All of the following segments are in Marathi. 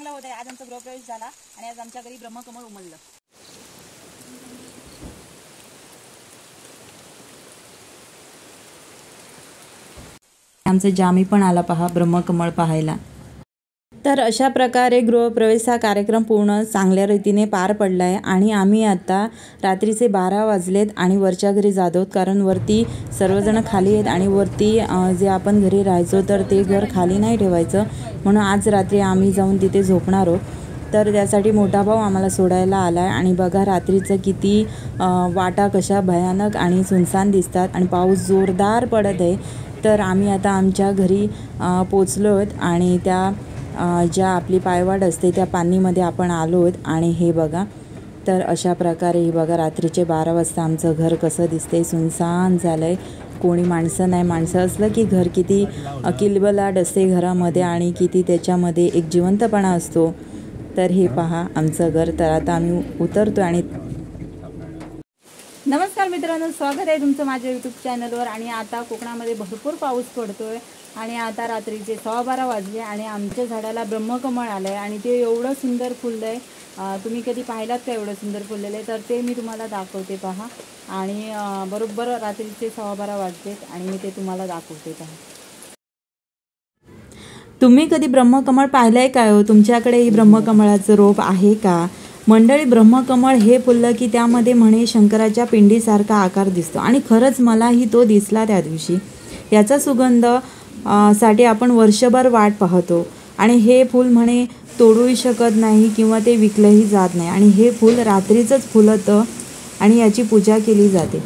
चांगला होत आहे। आज आमचा गृहप्रवेश झाला आणि आज आमच्या घरी ब्रह्मकमळ उमललं। आमचा जामी पण आला पहा ब्रह्मकमळ पाहायला। तर अशा प्रकारे गृहप्रवेश हा कार्यक्रम पूर्ण चांगल्या रीतीने पार पडला आहे आणि आम्ही आता रात्रीचे 12 वाजलेत आणि वरच्या घरी जात आहोत, कारण वरती सर्वजण खाली आहेत आणि वरती जे आपण घरी राहायचो तर ते घर खाली नाही ठेवायचं, म्हणून आज रात्री आम्ही जाऊन तिथे झोपणार आहोत। तर त्यासाठी मोठा भाऊ आम्हाला सोडायला आला आहे आणि बघा रात्रीचं किती वाटा कशा भयानक आणि सुनसान दिसतात आणि पाऊस जोरदार पडत आहे। तर आम्ही आता आमच्या घरी पोचलो आहोत आणि त्या ज्या आपली पायवाट असते त्या पाणीमध्ये आपण आलो आहोत आणि हे बघा, तर अशा प्रकारे हे बघा रात्रीचे 12 वाजता आमचं घर कसं दिसतंय, सुनसान झालं आहे, कोणी माणसं नाही। माणसं असलं की घर किती किलबलाट असते घरामध्ये आणि किती त्याच्यामध्ये एक जिवंतपणा असतो। तर हे पहा आमचं घर। तर आता आम्ही उतरतो आणि नमस्कार मित्रांनो, स्वागत आहे तुमचं माझ्या यूट्यूब चॅनलवर। आणि आता कोकणामध्ये भरपूर पाऊस पडतोय आणि आता रात्रीचे 12:15 वाजले आणि आमच्या झाडाला ब्रह्मकमळ आलंय आणि ते एवढं सुंदर फुललंय। तुम्ही कधी पाहिलात का एवढं सुंदर फुललेलं आहे? तर ते मी तुम्हाला दाखवते पहा। आणि बरोबर रात्रीचे 12:15 वाजलेत आणि मी ते तुम्हाला दाखवते पहा। तुम्ही कधी ब्रह्मकमळ पाहिलंय काय हो? तुमच्याकडेही ब्रह्मकमळाचं रोप आहे का मंडळी? ब्रह्मकमळ हे फुललं की त्यामध्ये म्हणे शंकराच्या पिंडीसारखा आकार दिसतो आणि खरंच मलाही तो दिसला त्या दिवशी। याचा सुगंध साठी आपण वर्षभर वाट पाहतो आणि हे फूल म्हणे तोडूही शकत नाही किंवा ते विकलंही जात नाही आणि हे फूल रात्रीचंच फुलतं आणि याची पूजा केली जाते।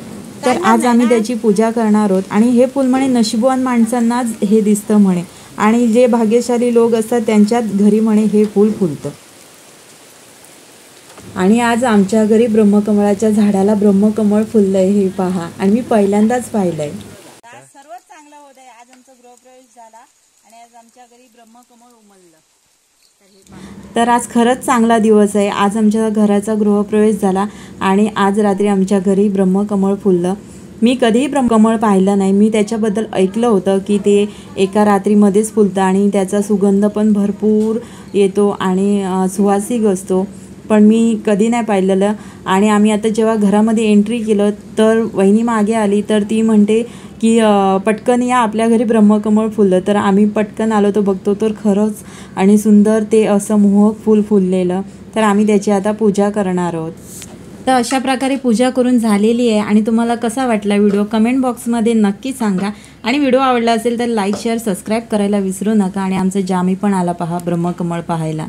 तर आज आम्ही त्याची पूजा करणार आहोत आणि हे फूल म्हणे नशीबवान माणसांनाच हे दिसतं म्हणे आणि जे भाग्यशाली लोक असतात त्यांच्याच घरी म्हणे हे फूल फुलतं। आणि आज आमच्या घरी ब्रह्मकमळाच्या झाडाला ब्रह्मकमळ फुललंय हे पहा आणि मी पहिल्यांदाच पाहिलंय। सर्वच चांगलं होत आहे। आज आमचा गृहप्रवेश झाला आणि आज आमच्या घरी ब्रह्मकमळ उमललं। तर आज खरंच चांगला दिवस आहे। आज आमच्या घराचा गृहप्रवेश झाला आणि आज रात्री आमच्या घरी ब्रह्मकमळ फुललं। मी कधीही ब्रह्मकमळ पाहिलं नाही, मी त्याच्याबद्दल ऐकलं होतं की ते एका रात्रीमध्येच फुलतं आणि त्याचा सुगंध पण भरपूर येतो आणि सुवासिक असतो, पण मी कधी नाही पाहिलेलं। आणि आम्ही आता जेव्हा घरामध्ये एंट्री केलं तर वहिनी मागे आली तर ती म्हणते की पटकन या, आपल्या घरी ब्रह्मकमळ फुललं। तर आम्ही पटकन आलो तो बघतो तर खरंच आणि सुंदर ते असं मोहक फूल फुललेलं। तर आम्ही त्याची आता पूजा करणार आहोत। तर अशा प्रकारे पूजा करून झालेली आहे आणि तुम्हाला कसा वाटला व्हिडिओ कमेंट बॉक्समध्ये नक्की सांगा आणि व्हिडिओ आवडला असेल तर लाईक शेअर सबस्क्राईब करायला विसरू नका। आणि आमचं जामी पण आला पहा ब्रह्मकमळ पाहायला।